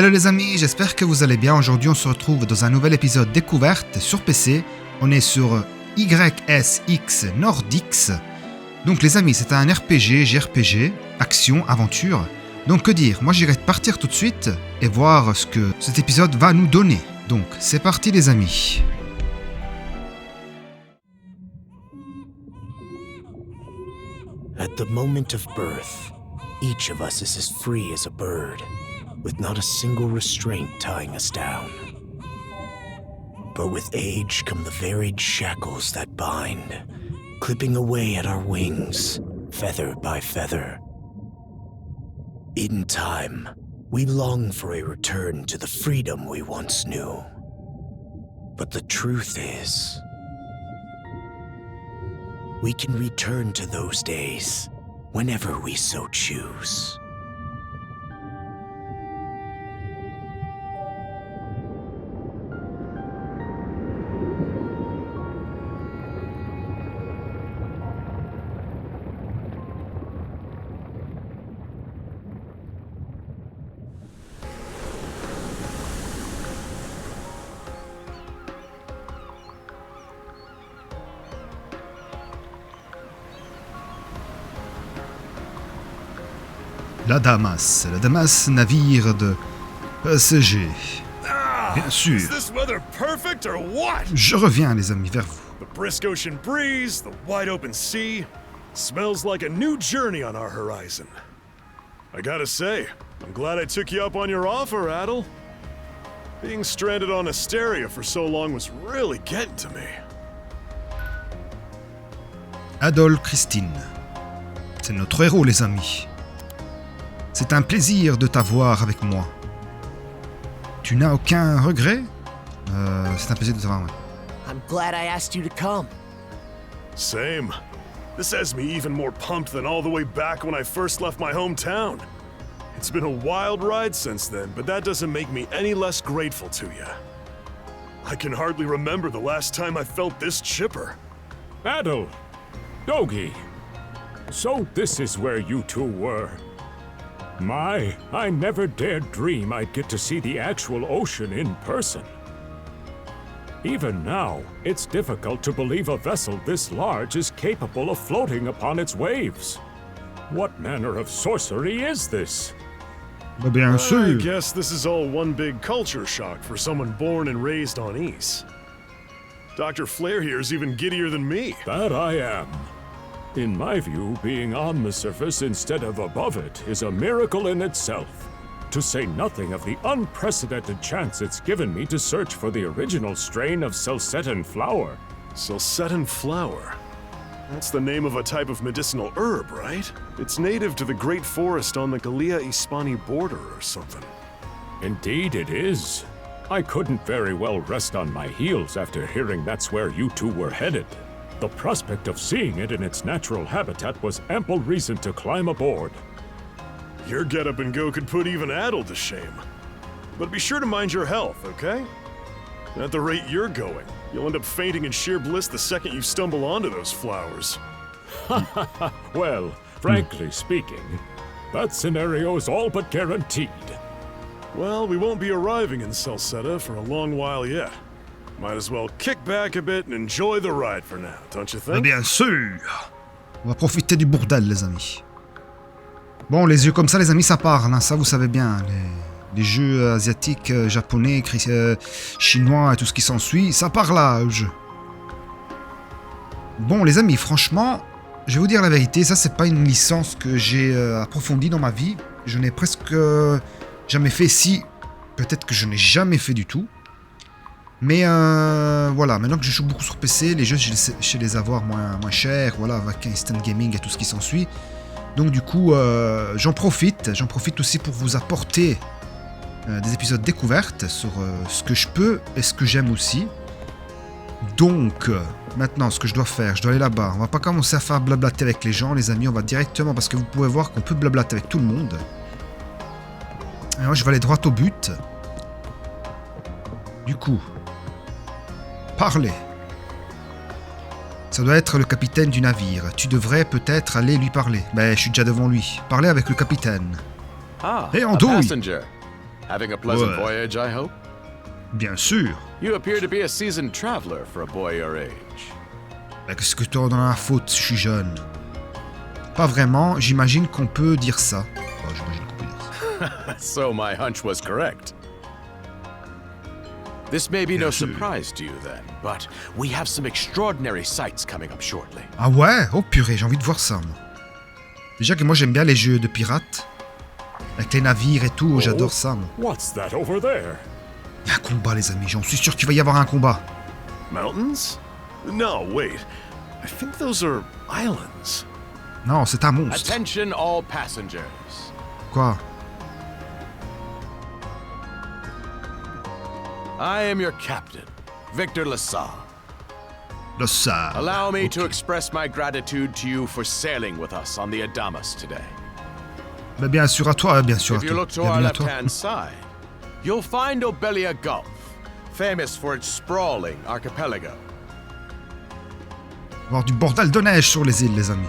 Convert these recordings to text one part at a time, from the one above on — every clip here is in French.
Hello les amis, j'espère que vous allez bien. Aujourd'hui on se retrouve dans un nouvel épisode Découverte sur PC. On est sur YSX Nordics. Donc les amis, c'est un RPG, JRPG, action, aventure. Donc que dire, moi j'irai partir tout de suite et voir ce que cet épisode va nous donner. Donc c'est parti les amis. At the moment of birth, each of us is as free as a bird, with not a single restraint tying us down. But with age come the varied shackles that bind, clipping away at our wings, feather by feather. In time, we long for a return to the freedom we once knew. But the truth is, we can return to those days whenever we so choose. La Damas, navire de passagers. Bien sûr. Is this weather perfect or what? Je reviens les amis vers vous. The brisk ocean breeze, the wide open sea, smells like a new journey on our horizon. I gotta say, I'm glad I took you up on your offer, Adel. Being stranded on Asteria for so long was really getting to me. Adol Christine. C'est notre héros les amis. C'est un plaisir de t'avoir avec moi. Tu n'as aucun regret? C'est un plaisir de t'avoir, ouais. I'm glad I asked you to come. Same. This has me even more pumped than all the way back when I first left my hometown. It's been a wild ride since then, but that doesn't make me any less grateful to you. I can hardly remember the last time I felt this chipper. Adel! Dogi! So this is where you two were. My, I never dared dream I'd get to see the actual ocean in person. Even now, it's difficult to believe a vessel this large is capable of floating upon its waves. What manner of sorcery is this? Bien I sûr. guess this is all one big culture shock for someone born and raised on Ys. Dr. Flair here is even giddier than me. That I am. In my view, being on the surface instead of above it is a miracle in itself. To say nothing of the unprecedented chance it's given me to search for the original strain of Selcetan flower. Selcetan flower. That's the name of a type of medicinal herb, right? It's native to the Great Forest on the Gallia-Hispani border or something. Indeed it is. I couldn't very well rest on my heels after hearing that's where you two were headed. The prospect of seeing it in its natural habitat was ample reason to climb aboard. Your get-up and go could put even Adel to shame. But be sure to mind your health, okay? At the rate you're going, you'll end up fainting in sheer bliss the second you stumble onto those flowers. Well, frankly speaking, that scenario is all but guaranteed. Well, we won't be arriving in Celceta for a long while yet. Might as well kick back a bit and enjoy the ride for now, don't you think? Bien sûr. On va profiter du bordel les amis. Bon, les yeux comme ça les amis, ça parle, hein, ça vous savez bien. Les jeux asiatiques, japonais, chinois et tout ce qui s'ensuit, ça parlage. Bon les amis, franchement, je vais vous dire la vérité, ça c'est pas une licence que j'ai approfondie dans ma vie. Je n'ai presque jamais fait, si, peut-être que je n'ai jamais fait du tout. Mais voilà, maintenant que je joue beaucoup sur PC, les jeux je sais les avoir moins chers, voilà, avec Instant Gaming et tout ce qui s'ensuit. Donc du coup, j'en profite aussi pour vous apporter des épisodes découvertes sur ce que je peux et ce que j'aime aussi. Donc, maintenant, ce que je dois faire, je dois aller là-bas. On va pas commencer à faire blablater avec les gens, les amis, on va directement, parce que vous pouvez voir qu'on peut blablater avec tout le monde. Alors, je vais aller droit au but. Du coup, parler. Ça doit être le capitaine du navire. Tu devrais peut-être aller lui parler. Ben, je suis déjà devant lui. Parler avec le capitaine. Ah, Et en a douille. passenger. Having a pleasant Ouais. voyage, I hope? Bien sûr. You appear to be a seasoned traveler for a boy your age. Bah, qu'est-ce que t'as dans la faute si je suis jeune? Pas vraiment, j'imagine qu'on peut dire ça. Oh, j'imagine qu'on peut dire ça. So my hunch was correct. This may be no Bien sûr. surprise to you then, but we have some extraordinary sights coming up shortly. Ah ouais? Oh purée, j'ai envie de voir ça, moi. Déjà que moi j'aime bien les jeux de pirates. Avec les navires et tout, j'adore ça, moi. What's that over there? Il y a un combat, les amis, j'en suis sûr qu'il va y avoir un combat. Mountains? No, wait. I think those are islands. Non, c'est un monstre. Attention all passengers. Quoi? I am your captain, Victor LaSalle. Le sable. Allow me to Ok. express my gratitude to you for sailing with us on the Adamas today. Bah, bien sûr à toi, bien sûr à If you toi. look to our Bienvenue à toi. left-hand side, you'll find Obelia Gulf, famous for its sprawling archipelago. On va avoir du bordel de neige sur les îles, les amis.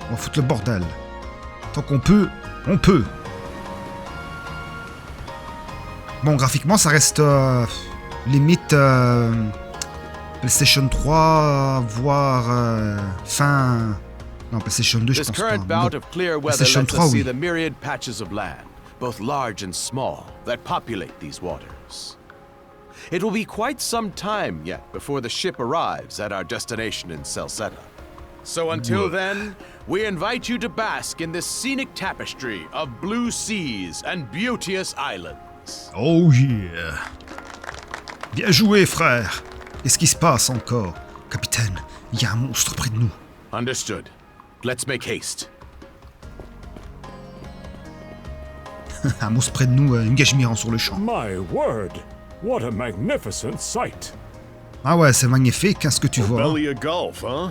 On va foutre le bordel. Tant qu'on peut, on peut. Bon, graphiquement, ça reste limite PlayStation 3, voire fin... Non, PlayStation 2, je This pense pas. current Mais bout bon, of clear weather PlayStation lets 3, us see oui. the myriad patches of land, both large and small, that populate these waters. It will be quite some time yet before the ship arrives at our destination in Salsetta. So until then, we invite you to bask in this scenic tapestry of blue seas and beauteous islands. Oh yeah. Bien joué, frère. Qu'est-ce qui se passe encore? Capitaine, il y a un monstre près de nous. Understood. Let's make haste. Un monstre près de nous, une gage-mirant sur le champ. My word! What a magnificent sight! Ah ouais, c'est magnifique, hein, ce que tu vois. hein. Obelia Gulf, huh?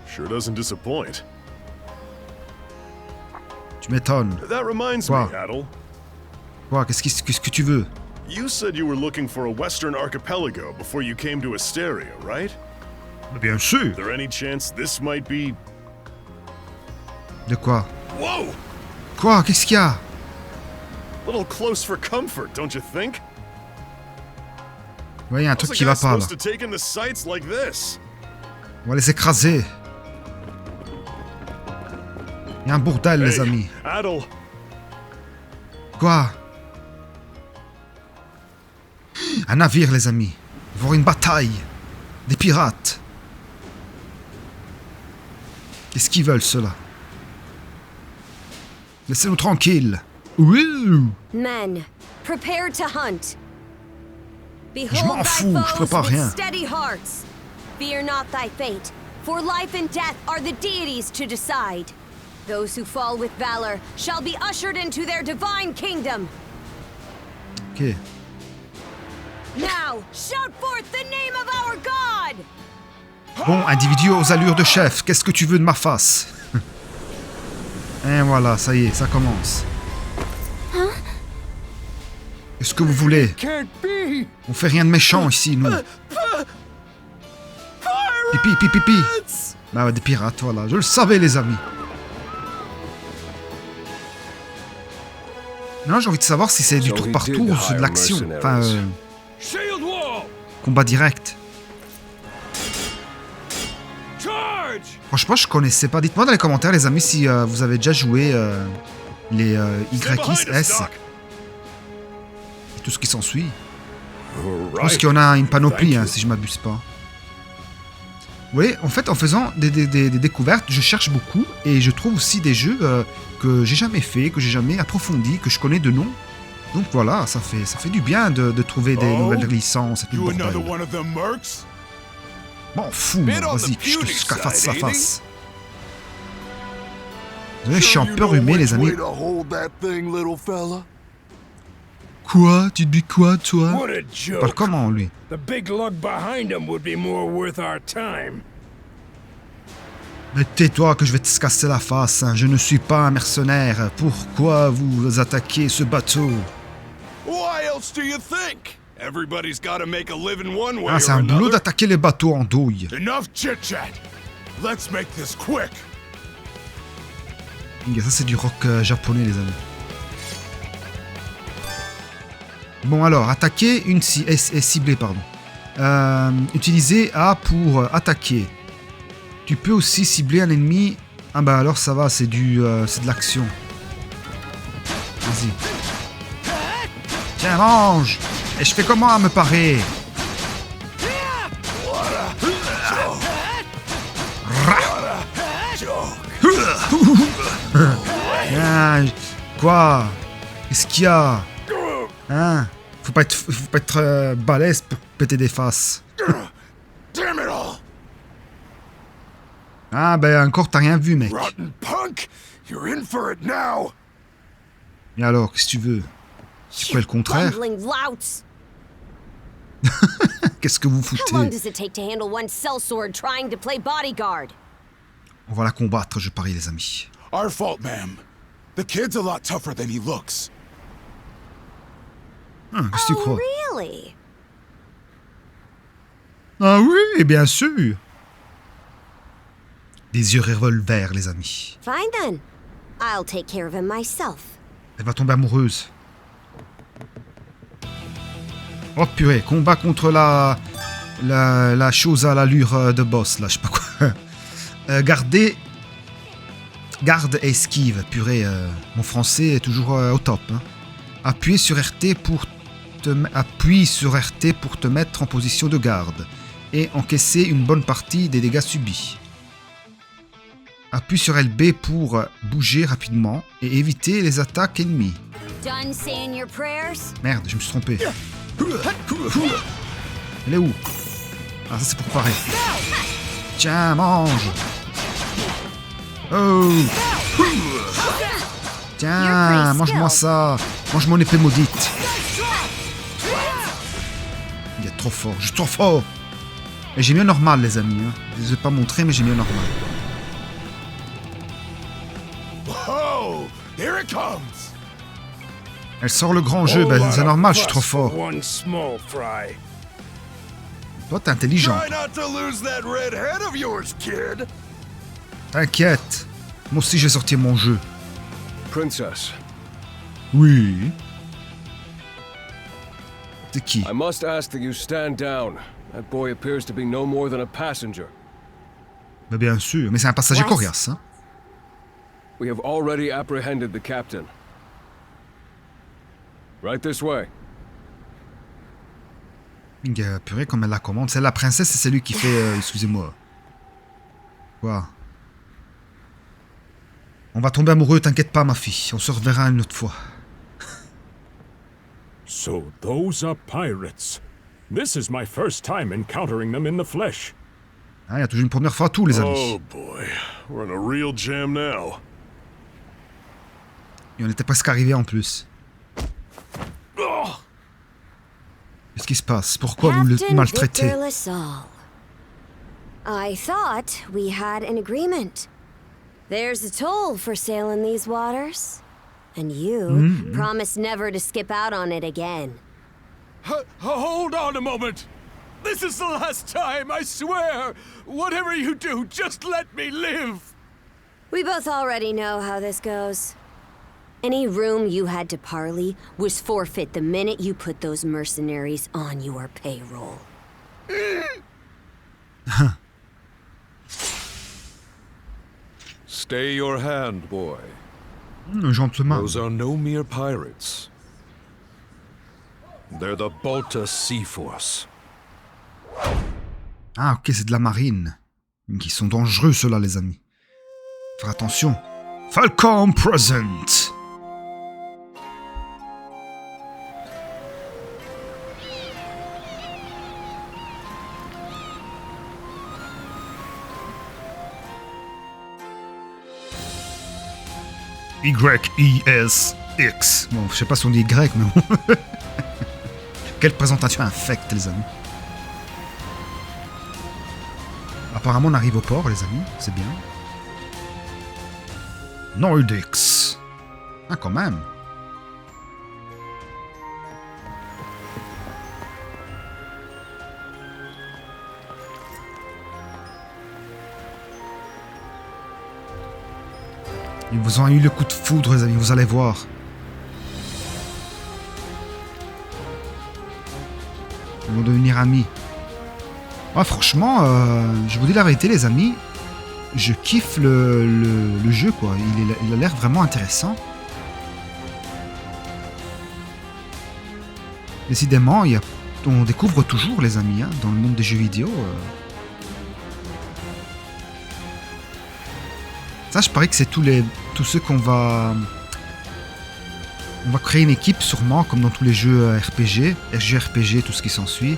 Sure doesn't disappoint. Tu m'étonnes. That reminds Quoi? me, Adel. Quoi, qu'est-ce que tu veux? You said you were looking for a western archipelago before you came to Asteria, right? Bien sûr. Is there any chance this might be... De quoi? Whoa! Quoi? Qu'est-ce qu'il y a? A little close for comfort, don't you think? Ouais, il y a un How's truc a qui guy va pas, là. supposed to take in the sights like this? On va les écraser. Il y a un bordel, les Hey, amis. Adel, Quoi? Un navire, les amis. Il va y avoir une bataille. Des pirates. Qu'est-ce qu'ils veulent, ceux-là? Laissez-nous tranquilles. Ouh! Men, prepare to hunt. m'en Behold thy fous, je foes prépare with rien. steady hearts. Fear not thy fate, for life and death are the deities to decide. Those who fall with valor shall be ushered into their divine kingdom. Ok. Now, shout forth the name of our God! Bon, individu aux allures de chef, qu'est-ce que tu veux de ma face? Et voilà, ça y est, ça commence. Qu'est-ce que vous voulez? Can't be! On fait rien de méchant ici, nous. Pipi, pipi, pipi. Bah ouais, des pirates, voilà. Je le savais, les amis. Non, j'ai envie de savoir si c'est du tour par tour ou c'est de l'action. Enfin, Shield wall! combat direct. Charge! Franchement, je connaissais pas. Dites-moi dans les commentaires, les amis, si vous avez déjà joué les YX, S et tout ce qui s'ensuit. Je pense qu'il y en a une panoplie, hein, si je m'abuse pas. Oui, en fait, en faisant des découvertes, je cherche beaucoup et je trouve aussi des jeux que j'ai jamais fait, que j'ai jamais approfondi, que je connais de nom. Donc voilà, ça fait du bien de trouver des nouvelles licences et tout le bordel. one of them mercs? M'en fous, moi, vas-y, que je te scafasse sa face. Désolé, je suis un peu rhumé, les amis. Quoi? Tu te dis quoi, toi? What a Il joke! parle comment, lui? The big lug behind him would be more worth our time. Mais tais-toi que je vais te casser la face, hein. Je ne suis pas un mercenaire. Pourquoi vous attaquez ce bateau? Why else do you think? Everybody's gotta make a living one way Ah, c'est or un boulot another. d'attaquer les bateaux en douille. Enough chit-chat. Let's make this quick. Ça, c'est du rock japonais, les amis. Bon alors, attaquer est ciblé, pardon. Utiliser A pour attaquer. Tu peux aussi cibler un ennemi. Ah bah alors ça va, c'est de l'action. Vas-y. Tiens, mange. Et je fais comment à me parer? Quoi? Qu'est-ce qu'il y a? Hein? Faut pas être balèze pour péter des faces. Ah ben encore t'as rien vu, mec. Et alors, qu'est-ce que tu veux? C'est quoi le contraire? Qu'est-ce que vous foutez? On va la combattre, je parie, les amis. Our fault, ma'am. The kid's a lot tougher than he looks. Qu'est-ce que tu crois? Really? Ah oui, bien sûr. Des yeux revolver, les amis. Fine then. I'll take care of him myself. Elle va tomber amoureuse. Oh purée, combat contre la chose à l'allure de boss, là, je sais pas quoi. Garde et esquive, purée, mon français est toujours au top. Hein. Appuie sur RT pour te mettre en position de garde et encaisser une bonne partie des dégâts subis. Appuie sur LB pour bouger rapidement et éviter les attaques ennemies. Merde, je me suis trompé. Elle est où? Ah, ça c'est pour parer. Tiens, mange. Oh. Tiens, mange-moi ça. Mange mon épée maudite. Il est trop fort, je suis trop fort. Et j'ai mieux normal, les amis. Hein. Je ne les ai pas montré, mais j'ai mieux normal. Oh, here it comes. Elle sort le grand jeu, ben c'est normal, je suis trop fort. Toi, t'es intelligent. T'inquiète. Moi aussi, j'ai sorti mon jeu. Princess, Oui. T'es qui? I must ask that you stand down. That boy appears to be no more than a passenger. Ben bien sûr, mais c'est un passager coriace. Hein. We have already apprehended the captain. Right this way. Purée, comme elle la commande. C'est la princesse et c'est lui qui fait... excusez-moi. Quoi? On va tomber amoureux, t'inquiète pas, ma fille. On se reverra une autre fois. So those are pirates. This is my first time encountering them in the flesh. Ah, il y a toujours une première fois à tout, les amis. Oh boy, we're in a real jam now. Et on était presque arrivé en plus. Qu'est-ce qui se passe? Pourquoi vous le maltraitez? I thought we had an agreement. There's a toll for sailing these waters. And you promised never to skip out on it again. Hold on a moment. This is the last time, I swear. Whatever you do, just let me live. We both already know how this goes. Any room you had to parley was forfeit the minute you put those mercenaries on your payroll. Stay your hand, boy. Gentleman. Those are no mere pirates. They're the Balta Sea Force. Ah, ok, c'est de la marine. Qui sont dangereux, ceux-là, les amis. Faire attention. Falcon present. Y-E-S-X. Bon, je sais pas si on dit Y, mais bon. Quelle présentation infecte, les amis. Apparemment, on arrive au port, les amis. C'est bien. Nordics. Ah, quand même. Ils vous ont eu le coup de foudre, les amis, vous allez voir. Ils vont devenir amis. Ouais, franchement, je vous dis la vérité, les amis. Je kiffe le jeu, quoi. Il a l'air vraiment intéressant. Décidément, on découvre toujours, les amis, hein, dans le monde des jeux vidéo. Ça, je parie que c'est tous ceux qu'on va... On va créer une équipe, sûrement, comme dans tous les jeux RPG, RPG, tout ce qui s'ensuit.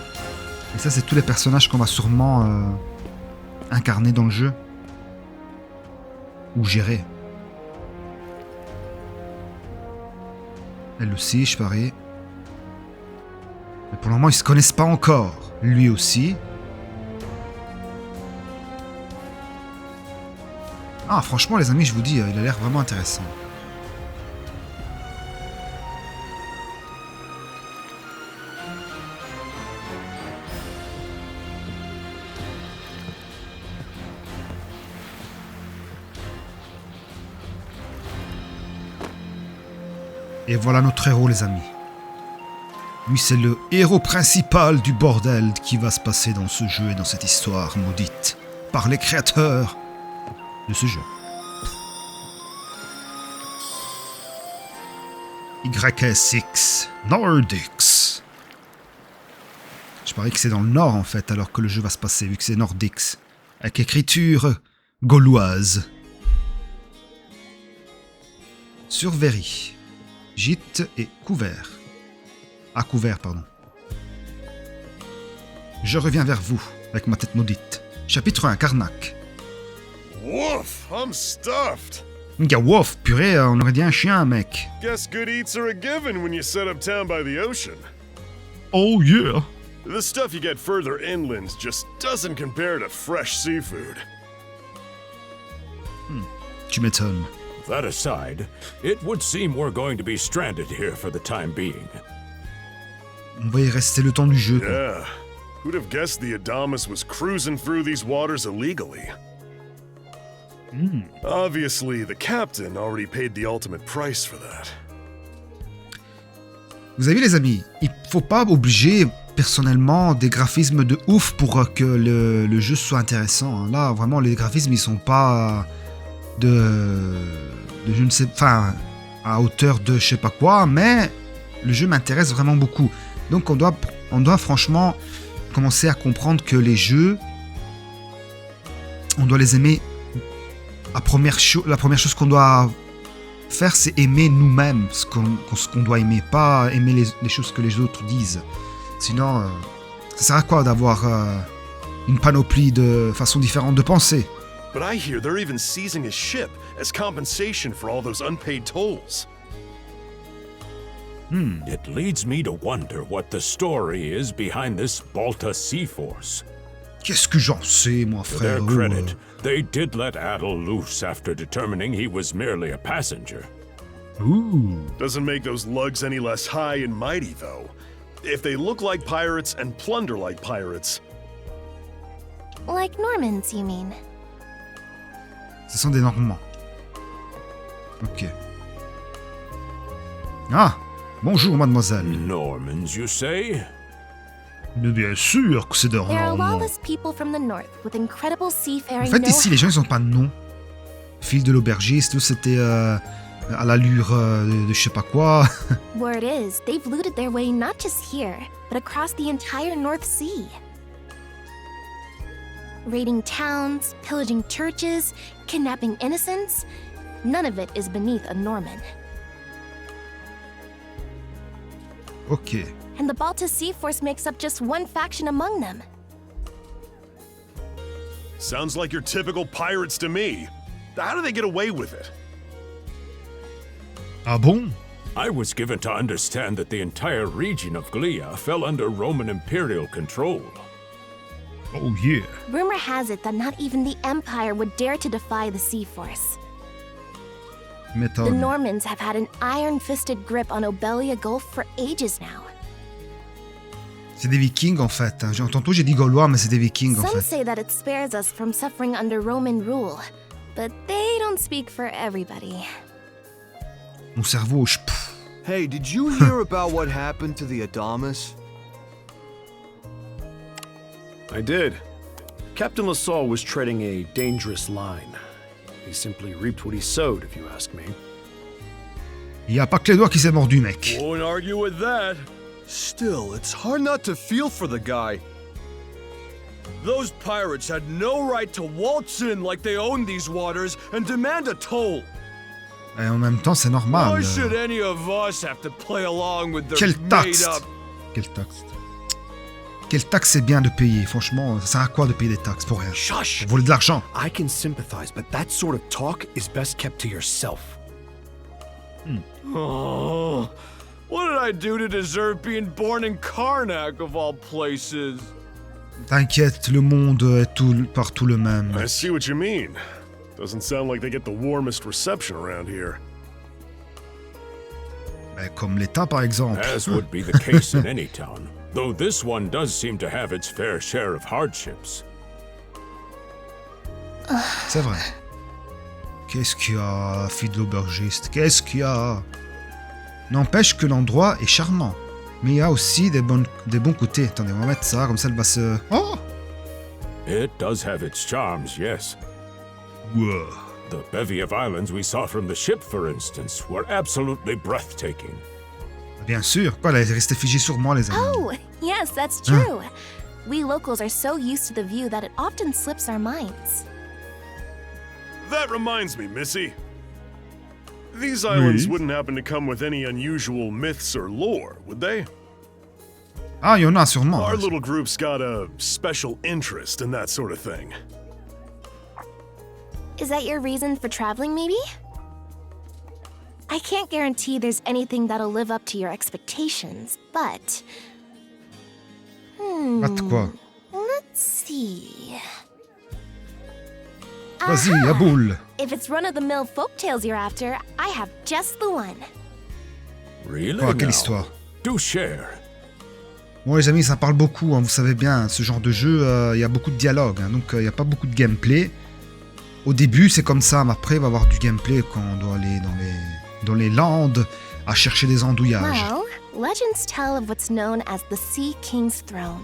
Et ça, c'est tous les personnages qu'on va sûrement incarner dans le jeu. Ou gérer. Elle aussi, je parie. Mais pour le moment, ils se connaissent pas encore. Lui aussi. Ah, franchement, les amis, je vous dis, il a l'air vraiment intéressant. Et voilà notre héros, les amis. Lui, c'est le héros principal du bordel qui va se passer dans ce jeu et dans cette histoire maudite par les créateurs de ce jeu. YS6 Nordics. Je parie que c'est dans le nord, en fait, alors que le jeu va se passer, vu que c'est Nordics. Avec écriture gauloise. Surverie. Gîte et couvert. Ah, couvert, pardon. Je reviens vers vous, avec ma tête maudite. Chapitre 1, Karnak. Woof, I'm stuffed. Gars, wouf, purée, on aurait dit un chien, mec. Guess good eats are a given when you set up town by the ocean. Oh yeah. The stuff you get further inland just doesn't compare to fresh seafood. Tu m'étonnes. That aside, it would seem we're going to be stranded here for the time being. On va y rester le temps du jeu, quoi. Yeah. Who'd have guessed the Adamas was cruising through these waters illegally? Obviously, the captain already paid the ultimate price for that. Vous avez vu, les amis, il faut pas obliger personnellement des graphismes de ouf pour que le jeu soit intéressant. Là, vraiment, les graphismes, ils sont pas de je ne sais, enfin, à hauteur de je sais pas quoi, mais le jeu m'intéresse vraiment beaucoup. Donc, on doit franchement commencer à comprendre que les jeux, on doit les aimer. La première chose qu'on doit faire, c'est aimer nous-mêmes ce qu'on doit aimer, pas aimer les choses que les autres disent. Sinon, ça sert à quoi d'avoir une panoplie de façons différentes de penser? But I hear they're even seizing his ship as compensation for all those unpaid tolls. It leads me to wonder what the story is behind this Balta Sea Force. Qu'est-ce que j'en sais, moi, To frère? their credit, they did let Adel loose after determining he was merely a passenger. Ouh. Doesn't make those lugs any less high and mighty, though. If they look like pirates and plunder like pirates. Like Normans, you mean? Ce sont des Normands. Ok. Ah, bonjour, mademoiselle. Normans, you say? Mais bien sûr que c'est des There are Normands. lawless people from the north with incredible En seafaring fait, ici, les gens, know-how. ils ont pas de nom. Fil de l'aubergiste, tout c'était à l'allure de je sais pas quoi. Word is, they've looted their way not just here, but across the entire North Sea. Raiding towns, pillaging churches, kidnapping innocents, none of it is beneath a Norman. Ok. And the Balta Sea Force makes up just one faction among them. Sounds like your typical pirates to me. How do they get away with it? Ah bon? I was given to understand that the entire region of Glia fell under Roman imperial control. Oh yeah. Rumor has it that not even the Empire would dare to defy the Sea Force. The M'étonne. Normans have had an iron-fisted grip on Obelia Gulf for ages now. C'est des Vikings en fait. Tantôt j'ai dit Gaulois, mais c'est des Vikings en Some fait. say that it spares us from suffering under Roman rule, but they don't speak for everybody. Mon cerveau, Hey, did you hear about what happened to the Adamas? I did. Captain LaSalle was treading a dangerous line. He simply reaped what he sowed, if you ask me. Il y a pas que les doigts qui s'est mordu, mec. Won't argue with that. Still, it's hard not to feel for the guy. Those pirates had no right to waltz in like they own these waters and demand a toll. Et en même temps, c'est normal. Why should any of us have to play along with their Quelle taxe? made-up? Quelle taxe? Quelle taxe c'est bien de payer? Franchement, ça sert à quoi de payer des taxes pour rien? Shush! Pour voler de l'argent. I can sympathize, but that sort of talk is best kept to yourself. Oh, what did I do to deserve being born in Karnak of all places? T'inquiète, le monde est partout le même. I see what you mean. Doesn't sound like they get the warmest reception around here. Mais comme l'État, par exemple. As would be the case in any town, though this one does seem to have its fair share of hardships. C'est vrai. Qu'est-ce qu'il y a, fille de l'aubergiste? Qu'est-ce qu'il y a? N'empêche que l'endroit est charmant. Mais il y a aussi des bons côtés. Attendez, on va mettre ça, comme ça elle va se... Oh! It does have its charms, yes. Wow. The bevy of islands we saw from the ship, for instance, were absolutely breathtaking. Bien sûr. Quoi, elle est restée figée sur moi, les amis. Oh, yes, that's true. We locals are so used to the view that it often slips our minds. That reminds me, Missy. These islands wouldn't happen to come with any unusual myths or lore, would they? Ah, il y en a sûrement. Our little group's got a special interest in that sort of thing. Is that your reason for traveling, maybe? I can't guarantee there's anything that'll live up to your expectations, but... What, quoi? Let's see... Vas-y, à boule. If it's run-of-the-mill folktales you're after, I have just the one. Really? Quoi, quelle now? histoire? Do share. Bon, les amis, ça parle beaucoup, hein, vous savez bien, ce genre de jeu, il y a beaucoup de dialogue, hein, donc il n'y a pas beaucoup de gameplay. Au début, c'est comme ça, mais après, il va y avoir du gameplay quand on doit aller dans les landes à chercher des andouillages. Well, legends tell of what's known as the Sea King's Throne.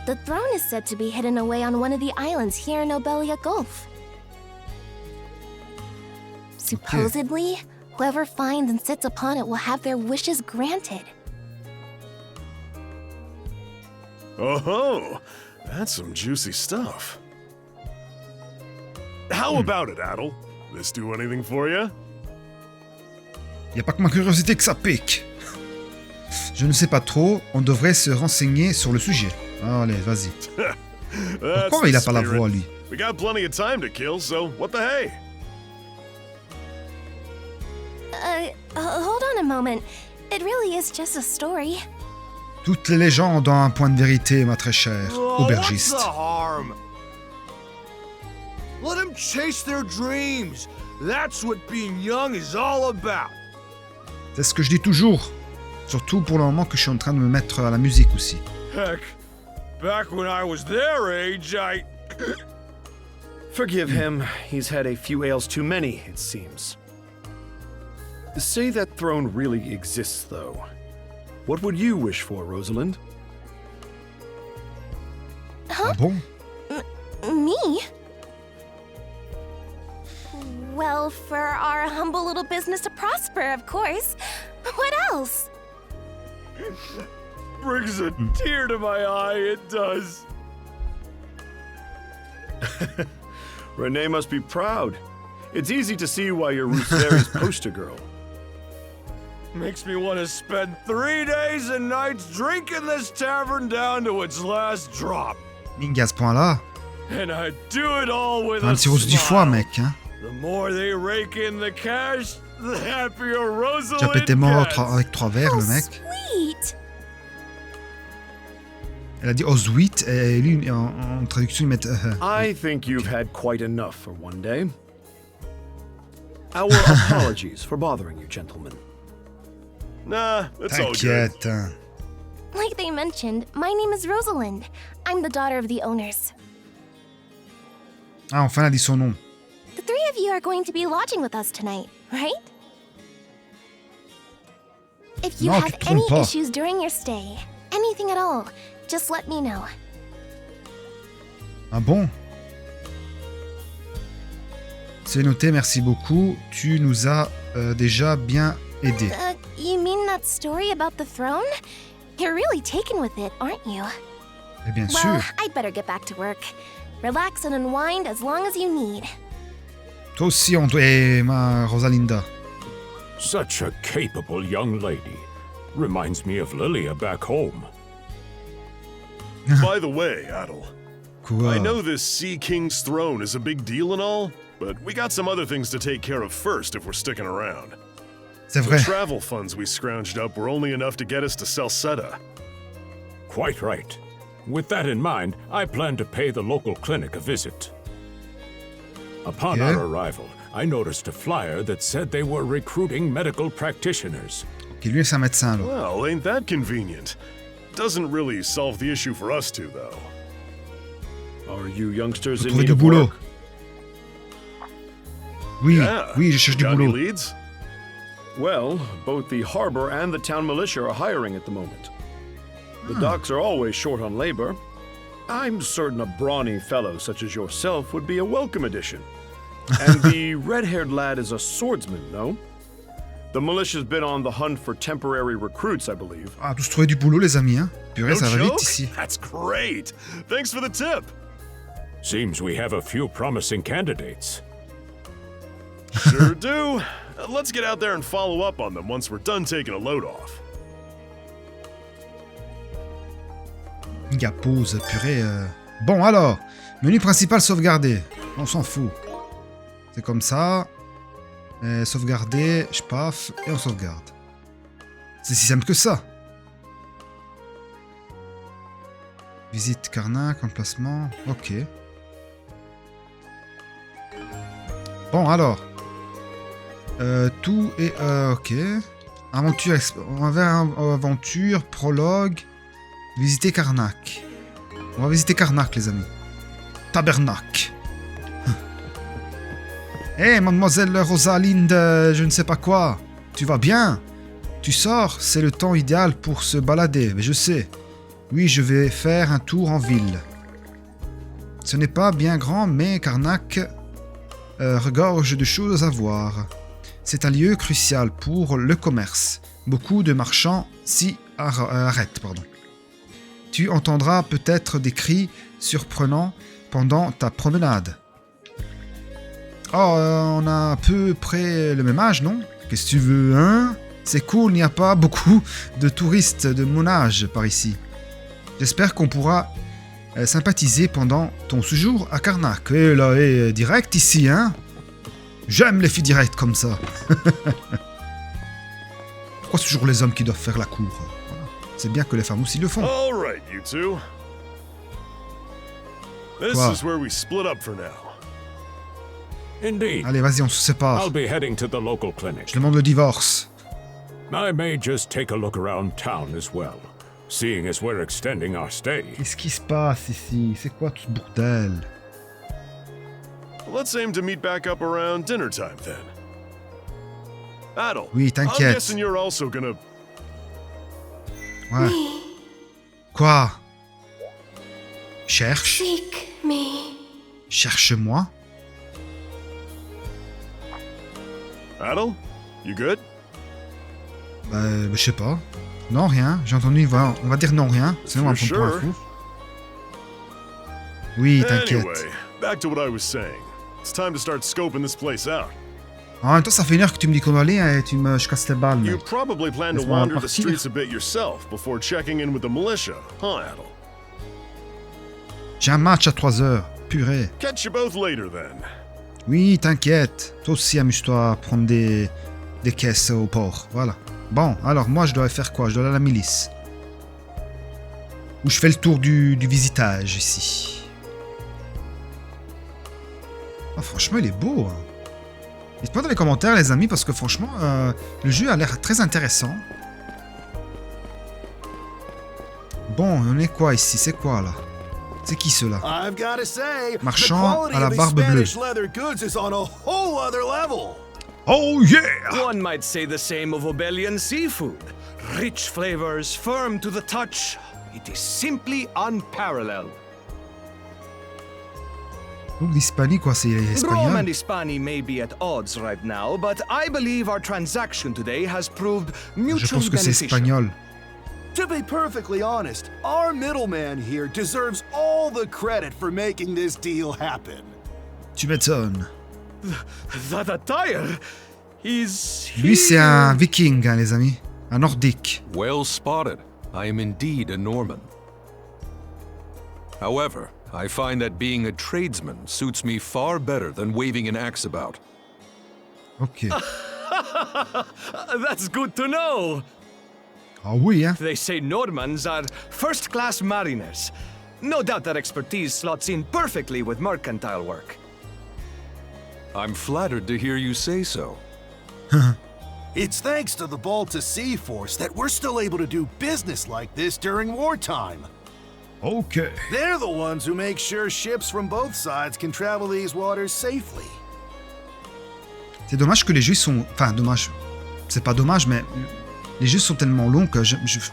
The throne is said to be hidden away on one of the islands here in Obelia Gulf. Supposedly, whoever finds and sits upon it will have their wishes granted. Oh, that's some juicy stuff. How about it, Adel? This do anything for you? Il n'y a pas que ma curiosité que ça pique. Je ne sais pas trop, on devrait se renseigner sur le sujet. Allez, vas-y. Pourquoi il a pas la voix, lui? We got plenty of time to kill, so what the hey? Hold on a moment. It really is just a story. Toutes les légendes ont un point de vérité, ma très chère aubergiste. What's the harm? Let them chase their dreams. That's what being young is all about. C'est ce que je dis toujours. Surtout pour le moment que je suis en train de me mettre à la musique aussi. Heck, back when I was their age, I... Forgive him. He's had a few ales too many, it seems. Say that throne really exists, though. What would you wish for, Rosalind? Ah bon? Me? Well, for our humble little business to prosper, of course. What else? Brings a tear to my eye, it does. Renee must be proud. It's easy to see why you're Ruth Berry's poster girl. Makes me want to spend 3 days and nights drinking this tavern down to its last drop. Ninga à ce point-là. And I do it all with Un a petit rose du foie, smile. mec. Hein. The more they rake in the cash, the happier Rosalind J'ai pété mort gets. avec 3 verres, le mec. Sweet. Elle a dit oh sweet, et lui, en traduction, il met... I think you've had quite enough for one day. Our apologies for bothering you, gentlemen. Nah, it's all good. T'inquiète. Hein. Like they mentioned, my name is Rosalind. I'm the daughter of the owners. Ah, enfin, elle a dit son nom. The three of you are going to be lodging with us tonight, right? If you Non, have tu te any trompes pas. issues during your stay, anything at all. Just let me know. Ah bon? C'est noté, merci beaucoup. Tu nous as déjà bien aidés. You mean that story about the throne? You're really taken with it, aren't you? Eh bien Well, sûr. I'd better get back to work. Relax and unwind as long as you need. Toi aussi, on doit... Eh, ma Rosalinda. Such a capable young lady. Reminds me of Lilia back home. By the way, Adel, Quoi? I know this Sea King's throne is a big deal and all, but we got some other things to take care of first if we're sticking around. C'est The vrai. travel funds we scrounged up were only enough to get us to Celceta. Quite right. With that in mind, I plan to pay the local clinic a visit. Upon Okay. our arrival, I noticed a flyer that said they were recruiting medical practitioners. Ok, lui, c'est un médecin, là. Well, ain't that convenient? Doesn't really solve the issue for us two, though. Are you youngsters in Trouver need du of boulot. work? Oui, Yeah. oui, je cherche du Got any boulot. leads? Well, both the harbor and the town militia are hiring at the moment. The docks are always short on labor. I'm certain a brawny fellow such as yourself would be a welcome addition. And the red-haired lad is a swordsman, no? The militia's been on the hunt for temporary recruits, I believe. Ah, tous trouver du boulot, les amis, hein. Purée, No ça va vite joke? ici. That's great. Thanks for the tip. Seems we have a few promising candidates. Sure do. Let's get out there and follow up on them once we're done taking a load off. Il y a pause, purée. Bon, alors, menu principal sauvegardé. On s'en fout. C'est comme ça. Sauvegarder, je paf, et on sauvegarde. C'est si simple que ça. Visite Karnak, emplacement. Ok. Bon, alors. Tout est... ok. Aventure, on va vers aventure, prologue. Visiter Karnak. On va visiter Karnak, les amis. Tabernacle. Hé, mademoiselle Rosalinde, je ne sais pas quoi. Tu vas bien? Tu sors? C'est le temps idéal pour se balader, mais je sais. Oui, je vais faire un tour en ville. Ce n'est pas bien grand, mais Karnak regorge de choses à voir. C'est un lieu crucial pour le commerce. Beaucoup de marchands s'y arrêtent. Tu entendras peut-être des cris surprenants pendant ta promenade. Oh, on a à peu près le même âge, non? Qu'est-ce que tu veux, hein? C'est cool, il n'y a pas beaucoup de touristes de mon âge par ici. J'espère qu'on pourra sympathiser pendant ton séjour à Karnak. Et là, direct ici, hein? J'aime les filles directes comme ça. Pourquoi c'est toujours les hommes qui doivent faire la cour? Voilà. C'est bien que les femmes aussi le font. All right, you two. This Quoi? is where we split up for now. Indeed. Allez, vas-y, on se sépare. I'll be heading to the local Je clinic. demande le divorce. I may just take a look around town as well, seeing as we're extending our stay. Qu'est-ce qui se passe ici? C'est quoi tout ce bordel? Let's aim to meet back up around dinner time then. Adel, Oui, I'm t'inquiète. guessing you're also gonna... Ouais. Quoi? Cherche. Seek me. Cherche-moi. Adel, you good? Je sais pas. Non, rien. J'ai entendu, on va dire non, rien. Sinon, on va me prendre pour un fou. Oui, t'inquiète. Anyway, back to what I was saying. It's time to start scoping this place out. En même temps, ça fait une heure que tu me dis qu'on doit aller et je casse les balles. You mec. probably plan to Laisse-moi wander the partir. streets a bit yourself before checking in with the militia, huh, Adel? J'ai un match à 3h. Purée. Catch you both later then. Oui, t'inquiète. Toi aussi, amuse-toi à prendre des caisses au port. Voilà. Bon, alors moi, je dois faire quoi? Je dois aller à la milice. Ou je fais le tour du visitage ici. Ah, franchement, il est beau. Hein. Dites-moi dans les commentaires, les amis, parce que franchement, le jeu a l'air très intéressant. Bon, on est quoi ici? C'est quoi là? C'est qui ceux-là? I've gotta say, Marchand à la barbe bleue. leather goods is on a whole other level. Oh yeah! One might say the same of Obelian seafood. Rich flavors, firm to the touch. It is simply unparalleled. Donc l'Hispanie, quoi, c'est Rome espagnol. and Hispania may be at odds right now, but I believe our transaction today has proved Je mutually pense que c'est beneficial. espagnol. To be perfectly honest, our middleman here deserves all the credit for making this deal happen. Tu m'étonnes. That attire is... Lui, c'est un viking, hein, les amis. Un nordique. Well spotted. I am indeed a Norman. However, I find that being a tradesman suits me far better than waving an axe about. Ok. That's good to know. Ah oui, hein. They say Normans are first-class mariners. No doubt that expertise slots in perfectly with mercantile work. I'm flattered to hear you say so. It's thanks to the Balta Sea Force that we're still able to do business like this during wartime. Ok. They're the ones who make sure ships from both sides can travel these waters safely. C'est dommage que les jeux sont... Enfin, dommage. C'est pas dommage, mais... Les jeux sont tellement longs que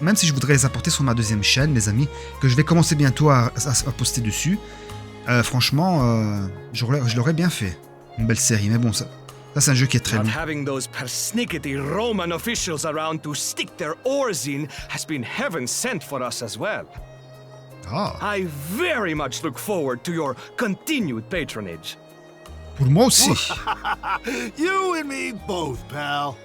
même si je voudrais les apporter sur ma deuxième chaîne, les amis, que je vais commencer bientôt à poster dessus, franchement, je l'aurais bien fait. Une belle série, mais bon, ça c'est un jeu qui est très long. Not having those persnickety Roman officials around to stick their oars in has been heaven sent for us as well. Ah, I very much look forward to your continued patronage. pour moi aussi. You and me both, pal.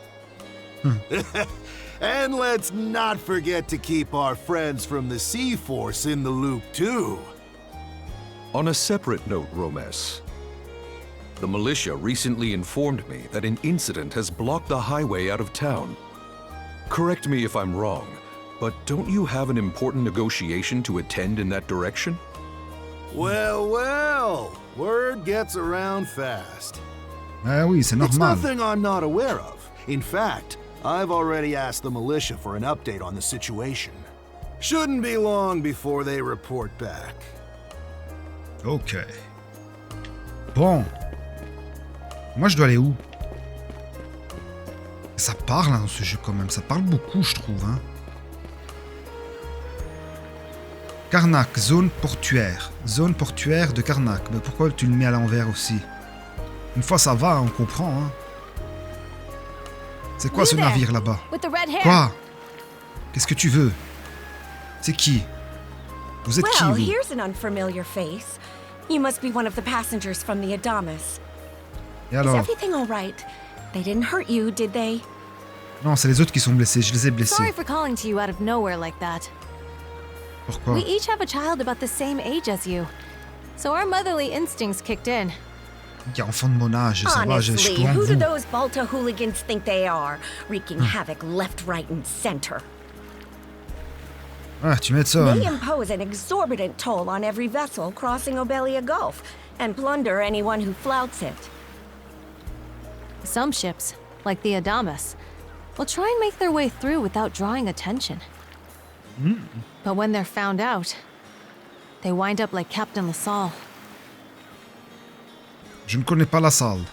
And let's not forget to keep our friends from the Sea Force in the loop, too. On a separate note, Romes, the militia recently informed me that an incident has blocked the highway out of town. Correct me if I'm wrong, but don't you have an important negotiation to attend in that direction? Well, well, word gets around fast. Ah oui, c'est It's normal. nothing I'm not aware of. In fact, I've already asked the militia for an update on the situation. Shouldn't be long before they report back. Ok. Bon. Moi, je dois aller où? Ça parle hein, dans ce jeu quand même. Ça parle beaucoup, je trouve. Hein. Karnak, zone portuaire. Zone portuaire de Karnak. Mais pourquoi tu le mets à l'envers aussi? Une fois ça va, on comprend. Hein. C'est quoi ce navire là-bas? Quoi? Qu'est-ce que tu veux? C'est qui? Vous êtes qui, Well, vous? here's an unfamiliar face. You must be one of the passengers from the Adamas. Et Is alors? everything all right? They didn't hurt you, did they? Non, c'est les autres qui sont blessés. Je les ai Sorry blessés. for calling to you out of nowhere like that. Pourquoi? We each have a child about the same age as you. So our motherly instincts kicked in. Il y a enfant de mon âge, ça va, je Honestly, suis en who do vous. those Balta hooligans think they are? Wreaking havoc left, right, and center. Ah, tu They m'étonnes. impose an exorbitant toll on every vessel crossing Obelia Gulf, and plunder anyone who flouts it. Some ships, like the Adamas, will try and make their way through without drawing attention. But when they're found out, they wind up like Captain LaSalle. Je ne connais pas la salle.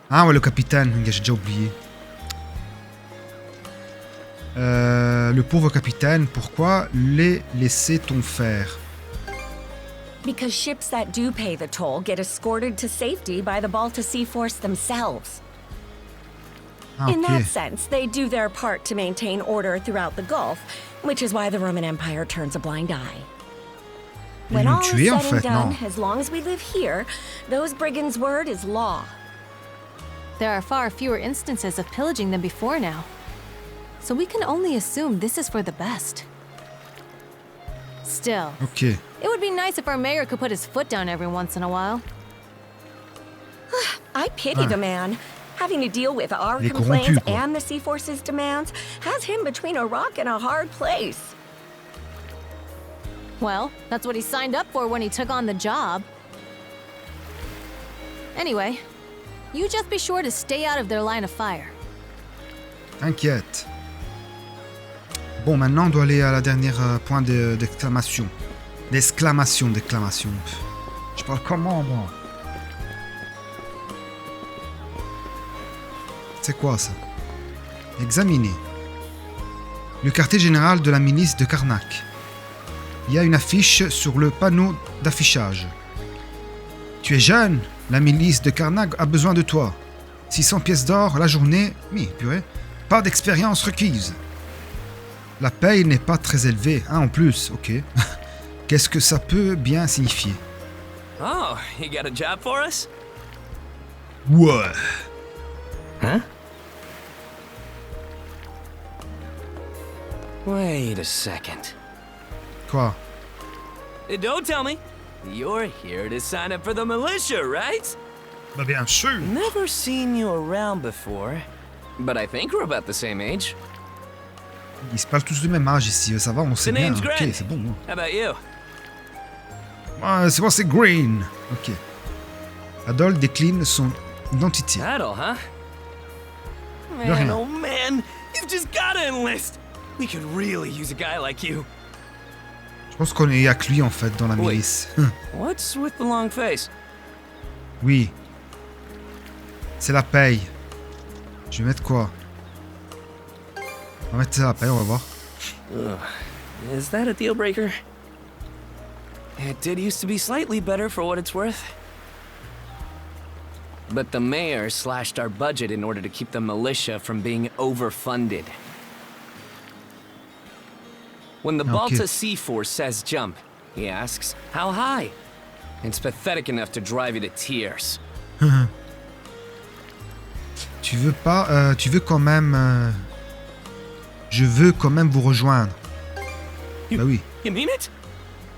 Ah ouais, le capitaine, j'ai déjà oublié. Le pauvre capitaine, pourquoi les laissait-on faire? Because ships that do pay the toll get escorted to safety by the Balta Sea Force themselves. Ah, In that ok. sense, they do their part to maintain order throughout the Gulf, which is why the Roman Empire turns a blind eye. Ils When l'ont all is tué, en said and fait, done, non. as long as we live here, those brigands' word is law. There are far fewer instances of pillaging than before now. So we can only assume this is for the best. Still, Ok. it would be nice if our mayor could put his foot down every once in a while. I pity the man. Having to deal with our Il est complaints corrompu, quoi. and the Sea Force's demands has him between a rock and a hard place. Well, that's what he signed up for when he took on the job. Anyway, you just be sure to stay out of their line of fire. T'inquiète. Bon, maintenant, on doit aller à la dernière point d'exclamation. D'exclamation. Pff. Je parle comment, moi? C'est quoi, ça? Examiner. Le quartier général de la milice de Karnak. Il y a une affiche sur le panneau d'affichage. Tu es jeune, la milice de Karnak a besoin de toi. 600 pièces d'or la journée, mais purée, pas d'expérience requise. La paye n'est pas très élevée, hein, en plus, ok. Qu'est-ce que ça peut bien signifier? Oh, you got a job for us? Ouais. Huh? Wait a second. Quoi? Don't tell me. You're here to sign up for the militia, right? Bah bien sûr. Never seen you around before, but I think we're about the same age. Ils se parlent tous du même âge ici, ça va, on sait The bien. name's Ok, Grant. c'est bon. How about you? C'est moi, c'est Green. Ok. Adol décline son identité. Battle, huh? De rien. Man, oh man, you've just gotta enlist. We could really use a guy like you. Je pense qu'on est avec lui en fait dans la milice. What's with the long face? Oui. C'est la paye. Je vais mettre quoi? On va mettre la paye, on va voir. Is that a deal breaker? It did used to be slightly better for what it's worth. But the mayor slashed our budget in order to keep the militia from being overfunded. When the Balta Sea Force says jump, he asks, how high? It's pathetic enough to drive you to tears. Tu veux pas... tu veux quand même... Je veux quand même vous rejoindre. Bah oui. You mean it?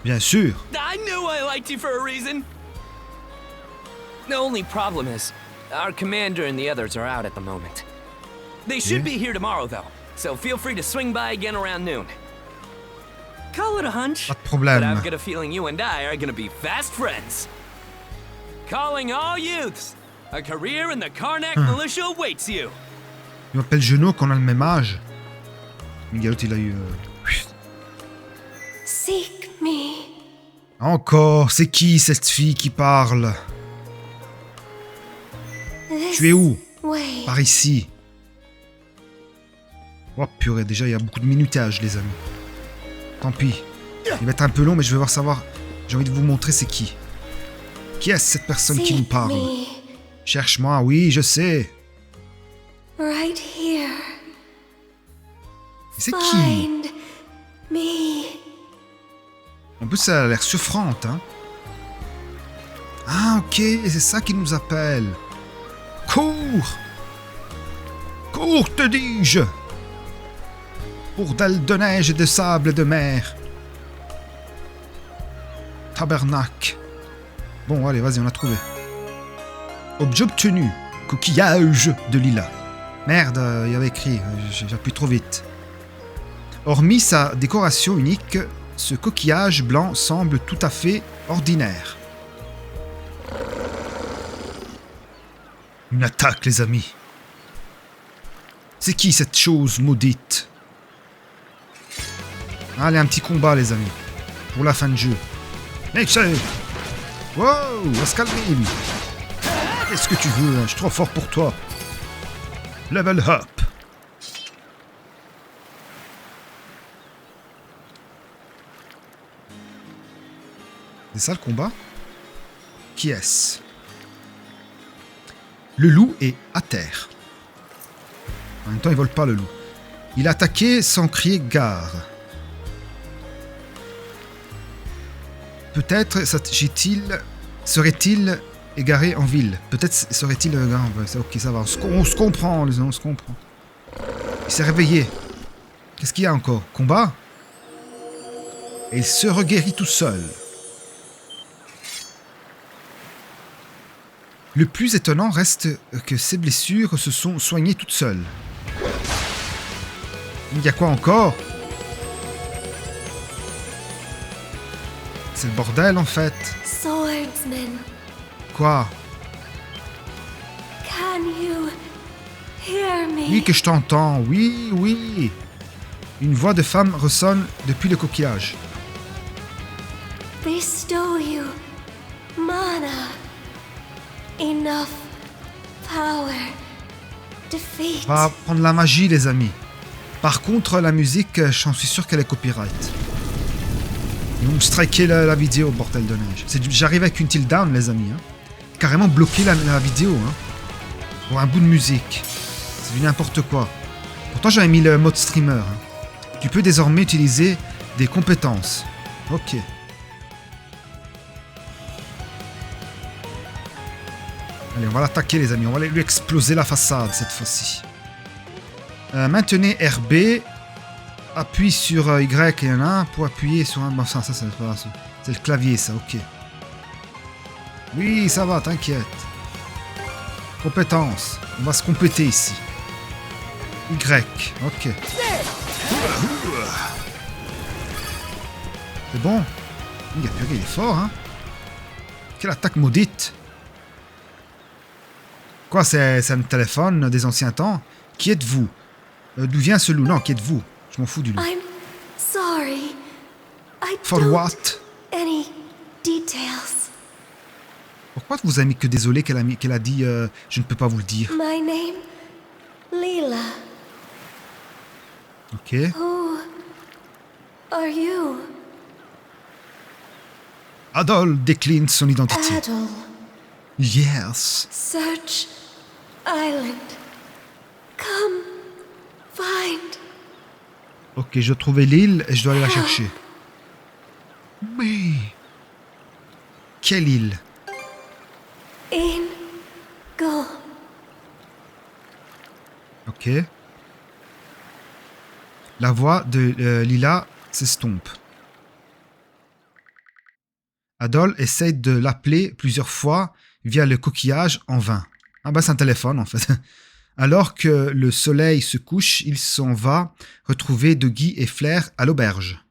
Bien sûr. I knew I liked you for a reason. The only problem is, our commander and the others are out at the moment. They should be here tomorrow, though, so feel free to swing by again around noon. Call it a hunch, Pas de problème. but I've got a feeling you and I are gonna be fast friends. Calling all youths, a career in the Karnak militia awaits you. Il m'appelle Genot qu'on a le même âge. Miguel, il a eu... Seek me. Encore, c'est qui cette fille qui parle? Tu es où? Way. Par ici. Oh purée, déjà il y a beaucoup de minutage les amis. Tant pis. Il va être un peu long mais je vais voir savoir. J'ai envie de vous montrer c'est qui. Qui est cette personne qui nous parle? Cherche-moi, oui, je sais. Right here. C'est qui? Find me. En plus ça a l'air souffrante, hein. Ah ok, c'est ça qui nous appelle. Cours! Cours, te dis-je! Bourdelle de neige et de sable de mer. Tabernacle. Bon, allez, vas-y, on a trouvé. Objet obtenu. Coquillage de lilas. Merde, il y avait écrit. J'appuie trop vite. Hormis sa décoration unique, ce coquillage blanc semble tout à fait ordinaire. Une attaque, les amis. C'est qui cette chose maudite? Allez, un petit combat, les amis. Pour la fin de jeu. Mec, wow, on va se calmer. Qu'est-ce que tu veux? Je suis trop fort pour toi. Level up. C'est ça le combat? Qui est-ce? Le loup est à terre. En même temps, il vole pas le loup. Il a attaqué sans crier gare. Peut-être serait-il égaré en ville. Peut-être serait-il... ok, ça va. On se comprend, les gens, on se comprend. Il s'est réveillé. Qu'est-ce qu'il y a encore? Combat? Et il se reguérit tout seul. Le plus étonnant reste que ses blessures se sont soignées toutes seules. Il y a quoi encore? C'est le bordel en fait. Swordsman. Quoi? Can you hear me? Oui que je t'entends, oui, oui. Une voix de femme ressonne depuis le coquillage. Bestow you mana. Enough power. Defeat. On va prendre la magie les amis. Par contre, la musique, j'en suis sûr qu'elle est copyright. Ils vont me striker la vidéo, bordel de neige. J'arrive avec une tilt down, les amis. Hein. Carrément bloquer la vidéo. Hein. Pour un bout de musique. C'est du n'importe quoi. Pourtant, j'avais mis le mode streamer. Hein. Tu peux désormais utiliser des compétences. Ok. Allez, on va l'attaquer, les amis. On va lui exploser la façade, cette fois-ci. Maintenez RB. Appuie sur Y, il y en a un pour appuyer sur un... Bon, ça c'est le clavier, ça, ok. Oui, ça va, t'inquiète. Compétences. On va se compléter ici. Y, ok. C'est bon. Il est fort, hein. Quelle attaque maudite. Quoi, c'est un téléphone des anciens temps? Qui êtes-vous? D'où vient ce loup? Non, qui êtes-vous? Je m'en fous du loup. I'm sorry. I For don't what? any details. Pourquoi vous avez mis que désolé qu'elle a dit je ne peux pas vous le dire? My name, Leela. Ok. Who are you? Adol décline son identité. Adol. Yes. Search Island. Come find. Ok, je dois trouver l'île et je dois aller la chercher. Mais... Quelle île? In go. Ok. La voix de Lila s'estompe. Adol essaye de l'appeler plusieurs fois via le coquillage en vain. Ah bah c'est un téléphone en fait. Alors que le soleil se couche, il s'en va retrouver Dougie et Flair à l'auberge.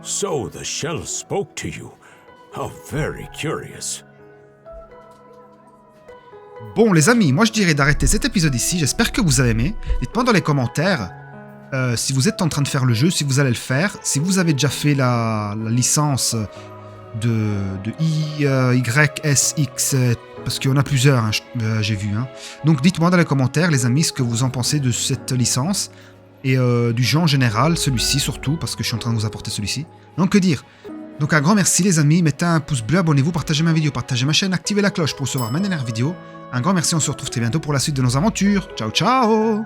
So the shell spoke to you. How very curious. Bon les amis, moi je dirais d'arrêter cet épisode ici. J'espère que vous avez aimé. Dites-moi dans les commentaires si vous êtes en train de faire le jeu, si vous allez le faire, si vous avez déjà fait la licence de YSX, parce qu'il y en a plusieurs, hein, j'ai vu. Hein. Donc dites-moi dans les commentaires, les amis, ce que vous en pensez de cette licence, et du jeu en général, celui-ci surtout, parce que je suis en train de vous apporter celui-ci. Donc que dire? Donc un grand merci les amis, mettez un pouce bleu, abonnez-vous, partagez ma vidéo, partagez ma chaîne, activez la cloche pour recevoir mes dernières vidéos. Un grand merci, on se retrouve très bientôt pour la suite de nos aventures. Ciao ciao!